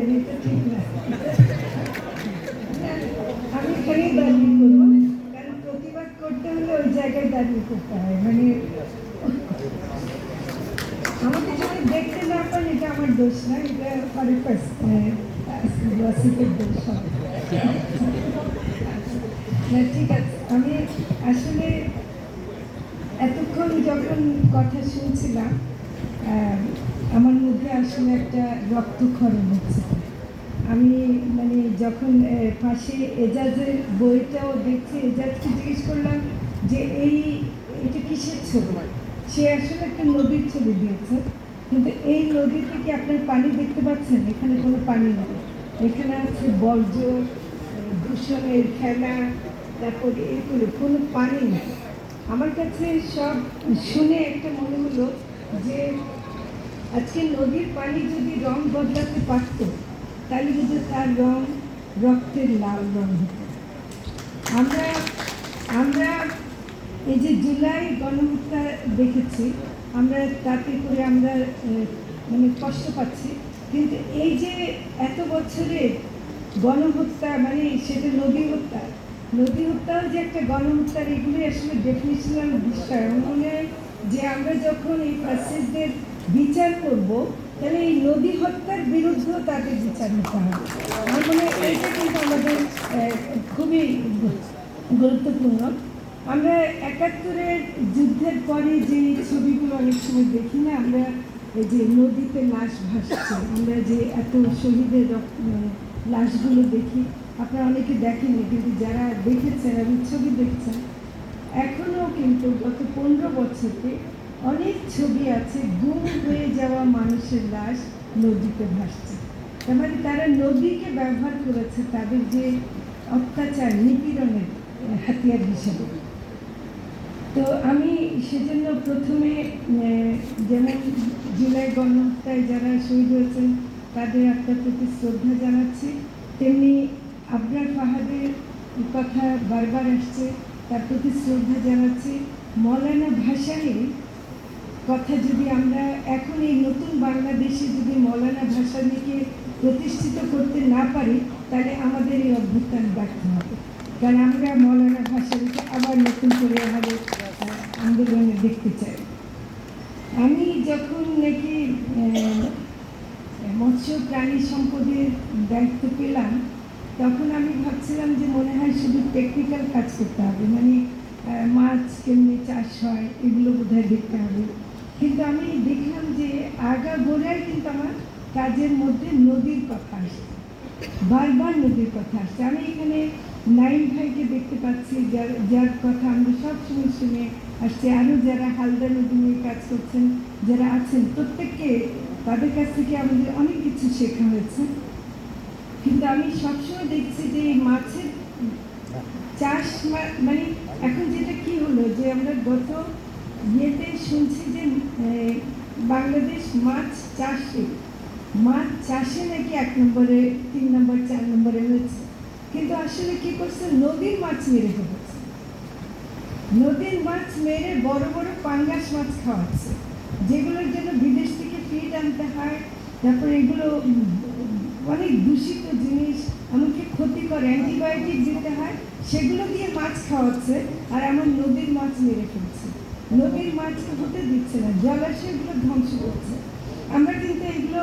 করবেন, এটা ঠিক না। আমি এখানেই দাঁড়িয়ে করবো, কারণ প্রতিবাদ করতে হলে ওই জায়গায় দাঁড়িয়ে করতে হয়। মানে আমাকে যদি দেখতে না পান এটা আমার দোষ না, এটা ওয়াসিফের দোষ হবে। না, ঠিক আছে। আমি আসলে এতক্ষণ যখন কথা শুনছিলাম, আমার মধ্যে আসলে একটা রক্তক্ষরণ হচ্ছে। আমি মানে যখন পাশে এজাজের বইটাও দেখছি, এজাজকে জিজ্ঞেস করলাম যে এটা কিসের ছবি। সে আসলে একটা নদীর ছবি দিয়েছে, কিন্তু এই নদীতে কি আপনার পানি দেখতে পাচ্ছেন? এখানে কোনো পানি নেই, এখানে আছে বর্জ্য, দূষণের খেলা, তারপরে এরপরে কোনো পানি নেই। আমার কাছে সব শুনে একটা মনে হলো যে আজকে নদীর পানি যদি রং বদলাতে পারত, তাহলে কিন্তু তার রং রক্তের লাল রং হতো। আমরা আমরা এই যে জুলাই গণহত্যা দেখেছি, আমরা তাতে করে আমরা মানে কষ্ট পাচ্ছি, কিন্তু এই যে এত বছরের গণহত্যা, মানে সেটা নদী হত্যাও যে একটা গণহত্যার, এগুলি আসলে ডেফিনিশনাল বিষয়। আমার মনে হয় যে আমরা যখন এই ফ্যাসিস্টদের বিচার করব, তাহলে এই নদী হত্যার বিরুদ্ধেও তাদের বিচার নিতে হবে। আমার মনে হয় এইটা কিন্তু আমাদের খুবই গুরুত্বপূর্ণ। আমরা ৭১-এর যুদ্ধের পরে যে ছবিগুলো অনেক সময় দেখি না, আমরা এই যে নদীতে লাশ ভাসছে, আমরা যে এত শহীদের লাশগুলো দেখি, আপনারা অনেকে দেখেনি, কিন্তু যারা দেখেছেন এবং ছবি দেখছেন, এখনও কিন্তু গত ১৫ বছরে অনেক ছবি আছে গুম হয়ে যাওয়া মানুষের লাশ নদীতে ভাসছে। তার মানে তারা নদীকে ব্যবহার করেছে তাদের যে অত্যাচার, নিপীড়নের হাতিয়ার হিসেবে। তো আমি সেজন্য প্রথমে যেমন জুলাই গণহত্যায় যারা শহীদ হয়েছেন তাদের আত্মার প্রতি শ্রদ্ধা জানাচ্ছি, তেমনি আবরার ফাহাদের কথা বারবার আসছে, তার প্রতি শ্রদ্ধা জানাচ্ছি। মৌলানা ভাসানীর কথা যদি আমরা এখন এই নতুন বাংলাদেশে যদি মৌলানা ভাসানীকে প্রতিষ্ঠিত করতে না পারি, তাহলে আমাদের এই অভ্যুত্থান ব্যর্থ হবে। কারণ আমরা মৌলানা ভাসানীকে আবার নতুন করে আমাদের আন্দোলনে দেখতে চাই। আমি যখন নাকি মৎস্য প্রাণী সম্পদের দায়িত্ব পেলাম, তখন আমি ভাবছিলাম যে মনে হয় শুধু টেকনিক্যাল কাজ করতে হবে, মানে মাছ কেমনি চাষ হয় এগুলো বোধহয় দেখতে হবে। কিন্তু আমি দেখলাম যে আগাগোড়ায় কিন্তু আমার কাজের মধ্যে নদীর কথা আসছে, বারবার নদীর কথা আসছে। আমি এখানে নাইম ভাইকে দেখতে পাচ্ছি, যার কথা আমরা সবসময় শুনে আসছি, আরও যারা হালদা নদী নিয়ে কাজ করছেন যারা আছেন, প্রত্যেককে তাদের কাছ থেকে আমাদের অনেক কিছু শেখা হয়েছে। কিন্তু আমি সবসময় দেখছি যে এই মাছের চাষ, মানে এখন যেটা কি হলো যে আমরা গত ইয়েতে শুনছি যে বাংলাদেশ মাছ চাষে নাকি ১ নম্বরে, ৩ নম্বর, ৪ নম্বরে হয়েছে। কিন্তু আসলে কি করছে, নদীর মাছ মেরে ফেলেছে, নদীর মাছ মেরে বড় বড় পাঙ্গাস মাছ খাওয়াচ্ছে, যেগুলোর জন্য বিদেশ থেকে ফিড আনতে হয়, তারপরে এগুলো অনেক দূষিত জিনিস, এমনকি ক্ষতিকর অ্যান্টিবায়োটিক দিতে হয়, সেগুলো দিয়ে মাছ খাওয়াচ্ছে, আর এমন নদীর মাছ মেরে ফেলছে। নদীর মাছকে হতে দিচ্ছে না, জলাশয়গুলো ধ্বংস করছে। আমরা কিন্তু এগুলো,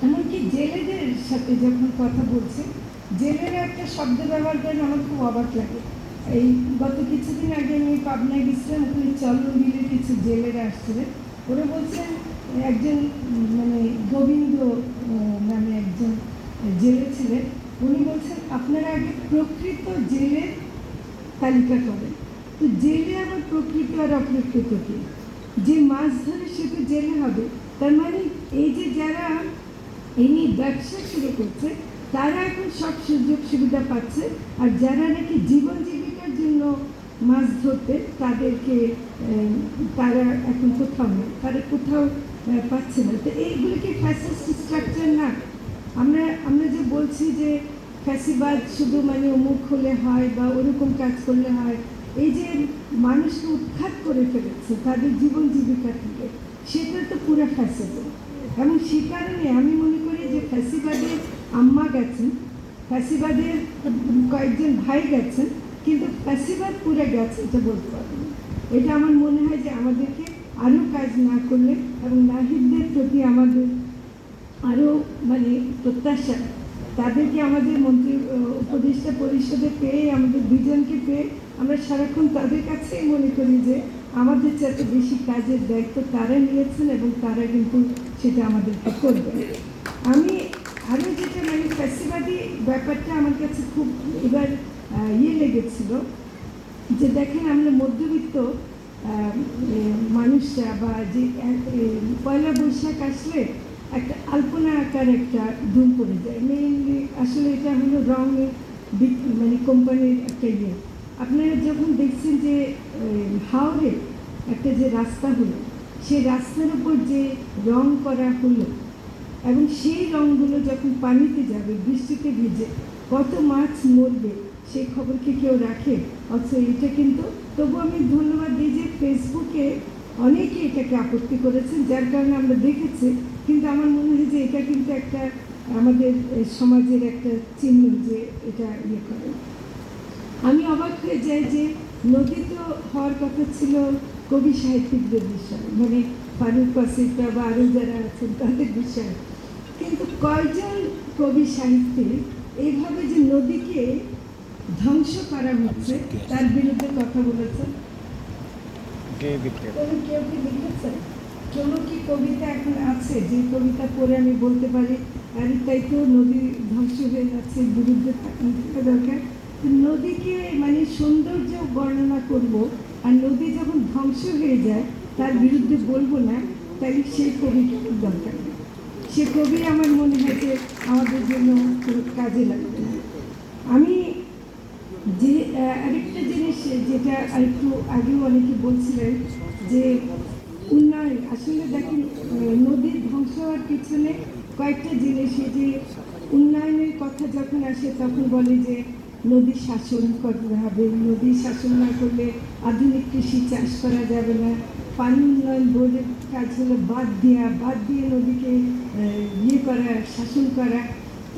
এমনকি জেলেদের সাথে যখন কথা বলছি, জেলেরা একটা শব্দ ব্যবহার করেন, আমার খুব অবাক লাগে। এই গত কিছুদিন আগে আমি পাবনায় গেছিলাম, ওখানে চলনবিলের কিছু জেলেরা আসছিলেন, ওরা বলছেন, একজন মানে গোবিন্দ নামে একজন জেলে ছিলেন, উনি বলছেন আপনারা আগে প্রকৃত জেলের তালিকা করেন। তো জেলে আবার প্রকৃত আর অপ্রকৃত কি? যে মাছ ধরে সে তো জেলে হবে। তার মানে এই যে যারা এই নিয়ে ব্যবসা শুরু করছে, তারা এখন সব সুযোগ সুবিধা পাচ্ছে, আর যারা নাকি জীবন জীবিকার জন্য মাছ ধরতে, তাদেরকে তারা এখন কোথাও নেই, তারা কোথাও পাচ্ছে না। তো এইগুলো কি ফ্যাসিস্ট স্ট্রাকচার না? আমরা যে বলছি যে ফ্যাসিবাদ শুধু মানে অমুক হলে হয় বা ওরকম কাজ করলে হয়, এই যে মানুষকে উৎখাত করে ফেলেছে তাদের জীবন জীবিকা থেকে, সেটা তো পুরো ফ্যাসিবাদ। এবং সে কারণে আমি মনে করি যে ফ্যাসিবাদের আম্মা গেছেন, ফ্যাসিবাদের কয়েকজন ভাই গেছেন, কিন্তু ফ্যাসিবাদ পুরে গেছে এটা বলতে পারবো না। এটা আমার মনে হয় যে আমাদেরকে আরও কাজ না করলে এবং নাহিদদের প্রতি আমাদের আরও মানে প্রত্যাশা, তাদেরকে আমাদের মন্ত্রী উপদেষ্টা পরিষদে পেয়ে, আমাদের দুজনকে পেয়ে আমরা সারাক্ষণ তাদের কাছেই মনে করি যে আমাদের যাতে বেশি কাজের দায়িত্ব তারা নিয়েছেন এবং তারা কিন্তু সেটা আমাদেরকে করবে। আমি আরও যেটা মানে ফ্যাসিবাদী ব্যাপারটা আমার কাছে খুব এবার লেগেছিল যে দেখেন আমরা মধ্যবিত্ত মানুষরা বা যে পয়লা বৈশাখ আসলে একটা আলপনা আকার একটা ধুম পড়ে যায়। মেইনলি আসলে এটা হলো রঙের মানে কোম্পানির একটা ইয়ে। আপনারা যখন দেখছেন যে হাওড়ে একটা যে রাস্তা হলো, সেই রাস্তার উপর যে রং করা হলো এবং সেই রঙগুলো যখন পানিতে যাবে বৃষ্টিতে ভিজে কত মাছ মরবে সেই খবর কি কেউ রাখে? অথচ এটা কিন্তু তবু আমি ধন্যবাদ দিই যে ফেসবুকে অনেকে এটাকে আপত্তি করেছেন, যার কারণে আমরা দেখেছি। কিন্তু আমার মনে হয় যে এটা কিন্তু একটা আমাদের সমাজের একটা চিহ্ন যে এটা ইয়ে করে। আমি অবাক হয়ে যাই যে নদী তো হওয়ার কথা ছিল কবি সাহিত্যিকদের বিষয়, মানে ফারুক কাসিফা বা আরও যারা আছেন তাদের বিষয়, কিন্তু কয়জন কবি সাহিত্যিক এইভাবে যে নদীকে ধ্বংস করা হচ্ছে তার বিরুদ্ধে কথা বলেছে? কেউ কি লিখেছে? কোনো কি কবিতা এখন আছে যে কবিতা পড়ে আমি বলতে পারি আরে তাই তো নদী ধ্বংস হয়ে যাচ্ছে, বিরুদ্ধে থাকা দরকার? নদীকে মানে সৌন্দর্য বর্ণনা করব, আর নদী যখন ধ্বংস হয়ে যায় তার বিরুদ্ধে বলবো না, তাই সেই কবিতার দরকার নেই। সে কবি আমার মনে হয় যে আমাদের জন্য কোনো কাজে লাগবে না। আমি যে আরেকটা জিনিস যেটা আরেকটু আগেও অনেকে বলছিলেন যে উন্নয়ন, আসলে দেখেন নদীর ধ্বংস হওয়ার পিছনে কয়েকটা জিনিস, যে উন্নয়নের কথা যখন আসে তখন বলে যে নদী শাসন করতে হবে, নদী শাসন না করলে আধুনিক কৃষি চাষ করা যাবে না, পানি উন্নয়ন বোর্ডের কাজ হলো বাদ দিয়ে নদীকে ইয়ে করা, শাসন করা।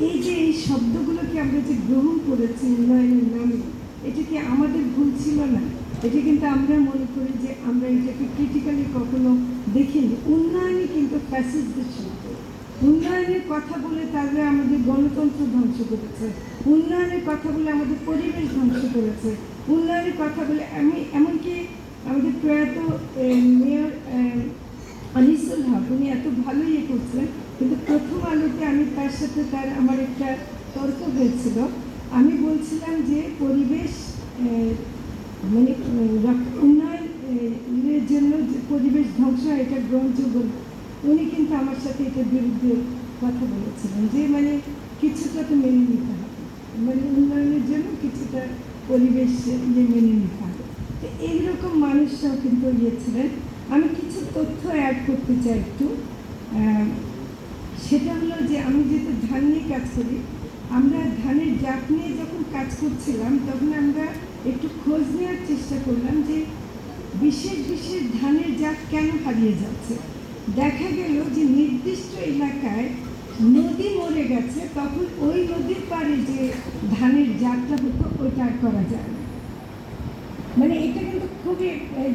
এই যে এই শব্দগুলোকে আমরা যে গ্রহণ করেছি উন্নয়নের নামে, এটা কি আমাদের ভুল ছিল না? এটা কিন্তু আমরা মনে করি যে আমরা এটাকে ক্রিটিক্যালি কখনো দেখিনি। উন্নয়নই কিন্তু ফ্যাসিস্টদের শব্দ। উন্নয়নের কথা বলে তারা আমাদের গণতন্ত্র ধ্বংস করেছে, উন্নয়নের কথা বলে আমাদের পরিবেশ ধ্বংস করেছে, উন্নয়নের কথা বলে এমনকি আমাদের প্রয়াত মেয়র আনিসুল হক উনি এত ভালো ইয়ে করছিলেন, কিন্তু প্রথম আলোতে আমি তার সাথে আমার একটা তর্ক হয়েছিল। আমি বলছিলাম যে পরিবেশ মানে উন্নয়নের জন্য যে পরিবেশ ধ্বংস হয় এটা গ্রহণযোগ্য। উনি কিন্তু আমার সাথে এটার বিরুদ্ধে কথা বলেছিলেন যে মানে কিছুটা তো মেনে নিতে হবে, মানে উন্নয়নের জন্য কিছুটা পরিবেশ মেনে নিতে হবে। তো এইরকম মানুষরাও কিন্তু ছিলেন। আমি কিছু তথ্য অ্যাড করতে চাই একটু। সেটা হলো যে আমি যেহেতু ধান নিয়ে কাজ করি, আমরা ধানের জাত নিয়ে যখন কাজ করছিলাম তখন আমরা একটু খোঁজ নেওয়ার চেষ্টা করলাম যে বিশেষ ধানের জাত কেন হারিয়ে যাচ্ছে। দেখা গেল যে নির্দিষ্ট এলাকায় নদী মরে গেছে, তখন ওই নদীর পাড়ে যে ধানের জাতটা হতো ওইটা আর করা যায় না। মানে এটা কিন্তু খুবই,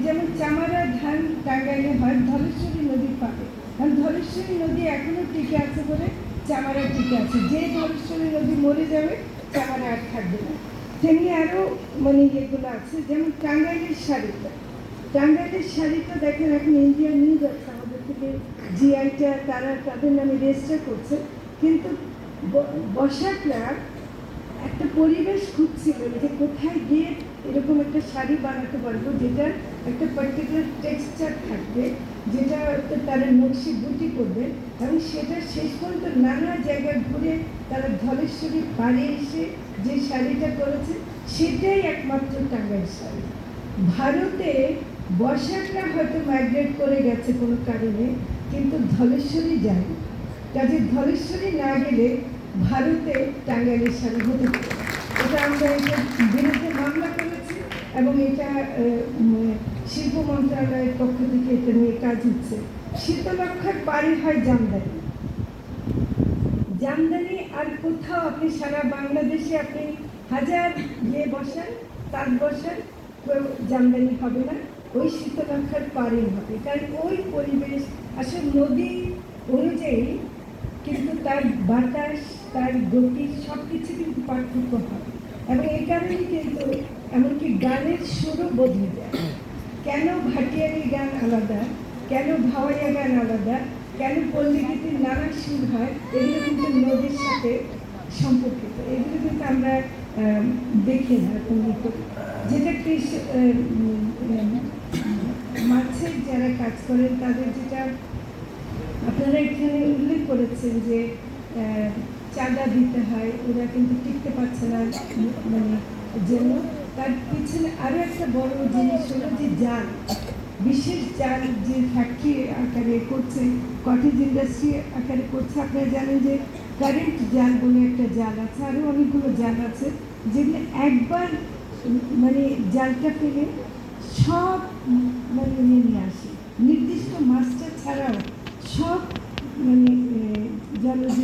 যেমন চামারা ধান টাঙ্গাইলে হয় ধলেশ্বরী নদীর পাড়ে, কারণ ধলেশ্বরী নদী এখনো টিকে আছে বলে চামারা টিকে আছে। যে ধলেশ্বরী নদী মরে যাবে চামারা আর থাকবে না। তেমনি আরও মানে এগুলো আছে, যেমন টাঙ্গাইলের শাড়িটা দেখেন এখন ইন্ডিয়া নিয়ে যাচ্ছে আমাদের থেকে, জিআইটা তারা তাদের নামে রেজিস্টার করছে, কিন্তু বসাকরা একটা পরিবেশ খুঁজছিল যে কোথায় গিয়ে এরকম একটা শাড়ি বানাতে পারবো যেটা একটা পার্টিকুলার টেক্সচার থাকবে, যেটা তারা নকশি বুটি করবে, এবং সেটা শেষ পর্যন্ত নানা জায়গায় ঘুরে তারা ধলেশ্বরী পাড়ে এসে যে শাড়িটা করেছে সেটাই একমাত্র টাঙ্গাইল শাড়ি। ভারতে বসাকরা হয়তো মাইগ্রেট করে গেছে কোনো কারণে, কিন্তু ধলেশ্বরী যায়নি। কাজে ধলেশ্বরী না গেলে ভারতে টাঙ্গাইলের শাড়ি হতে পারে। এটা আমরা এটার বিরুদ্ধে মামলা করেছি এবং এটা শিল্প মন্ত্রণালয়ের পক্ষ থেকে এটা নিয়ে কাজ হচ্ছে। শীতলক্ষার পাড়ি হয় জামদানি, জামদানি আর কোথাও আপনি সারা বাংলাদেশে আপনি হাজার বসান, তাঁত বসান, কেউ জামদানি হবে না। ওই শীতলক্ষার পারেই হবে, কারণ ওই পরিবেশ আসলে নদী অনুযায়ী কিন্তু তার বাতাস, তার গতি সব কিছু কিন্তু পার্থক্য হয়, এবং এই কারণে কিন্তু এমনকি গানের সুরও বদলে যায়। কেন ভাটিয়ারি গান আলাদা, কেন ভাওয়াইয়া গান আলাদা, কেন পল্লীগীতির নানা সুর হয়, এগুলো কিন্তু নদীর সাথে সম্পর্কিত। এগুলো কিন্তু আমরা দেখি না পল্লীত, যেটা মাছের যারা কাজ করেন তাদের যেটা আপনারা এখানে উল্লেখ করেছেন যে চাঁদা দিতে হয়, ওরা কিন্তু টিকতে পারছে না, মানে জন্য তার পিছনে আরও একটা বড় জিনিস হলো যে জাল, বিশেষ জাল যে ফ্যাক্টরি আকারে করছে, কটেজ ইন্ডাস্ট্রি আকারে করছে। আপনারা জানেন যে কারেন্ট জাল বলে একটা জাল আছে, আরও অনেকগুলো জাল আছে, যেগুলো একবার মানে জালটা ফেলে সব মানে নিয়ে আসে, নির্দিষ্ট মাছটা ছাড়াও সব মানে জলজ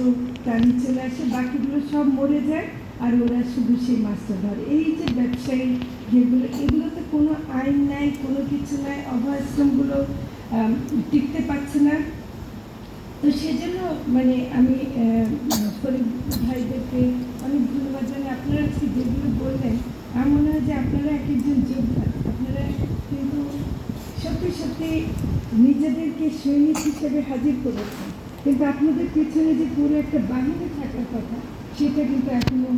প্রাণী চলে আসে, বাকিগুলো সব মরে যায়, আর ওরা শুধু সেই মাছটা ধরে। এই যে ব্যবসায়ী যেগুলো, এগুলোতে কোনো আইন নাই, কোনো কিছু নাই, অভয়াশ্রমগুলো টিকতে পারছে না। তো সেজন্য মানে আমি ফরিদ ভাইদেরকে অনেক ধন্যবাদ জানাই। আপনারা যেগুলো বললেন, আমার মনে হয় যে আপনারা এক একজন যোদ্ধা, আপনারা কিন্তু সত্যি সত্যি নিজেদেরকে সৈনিক হিসেবে হাজির করেছেন, কিন্তু আপনাদের পিছনে যে পুরো একটা বাহিনী থাকার কথা, সেটা কিন্তু এখনো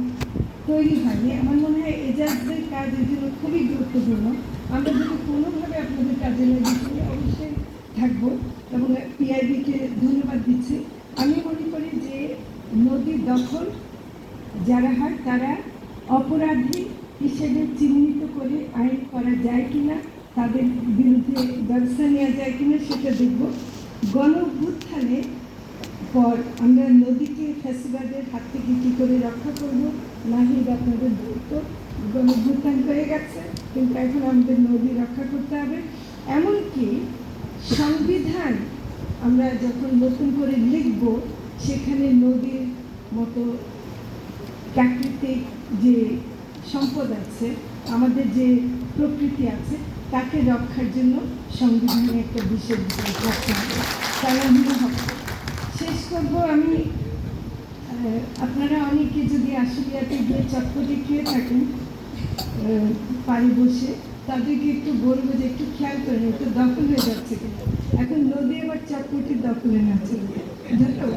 তৈরি হয়নি। আমার মনে হয় এজাজদের কাজ এর জন্য খুবই গুরুত্বপূর্ণ। আমরা যদি কোনোভাবে আপনাদের কাজে লাগিয়ে অবশ্যই থাকবো, এবং পিআইবিকে ধন্যবাদ দিচ্ছি। আমি মনে করি যে নদী দখল যারা হয় তারা অপরাধী হিসেবে চিহ্নিত করে আইন করা যায় কিনা, তাদের বিরুদ্ধে ব্যবস্থা নেওয়া যায় কিনা সেটা দেখব। গণ-অভ্যুত্থানে পর আমরা নদীকে ফ্যাসিবাদের হাত থেকে কী করে রক্ষা করব, নাহিদ আপনাদের দায়িত্ব। গণ-অভ্যুত্থান হয়ে গেছে, কিন্তু এখন আমাদের নদী রক্ষা করতে হবে। এমনকি সংবিধান আমরা যখন নতুন করে লিখব, সেখানে নদীর মতো প্রাকৃতিক যে সম্পদ আছে, আমাদের যে প্রকৃতি আছে, তাকে রক্ষার জন্য সংবিধানে একটা বিশেষ রাখতে হবে, প্রাণহীন হবে। শেষ করবো আমি, আপনারা অনেকে যদি আশুলিয়াতে গিয়ে চটপটি খেয়ে থাকেন পাড়ে বসে, তাদেরকে একটু বলবো যে একটু খেয়াল করেন, একটু দখল হয়ে যাচ্ছে কিন্তু এখন নদী আবার চটপটির দখলে না চলে। ধন্যবাদ।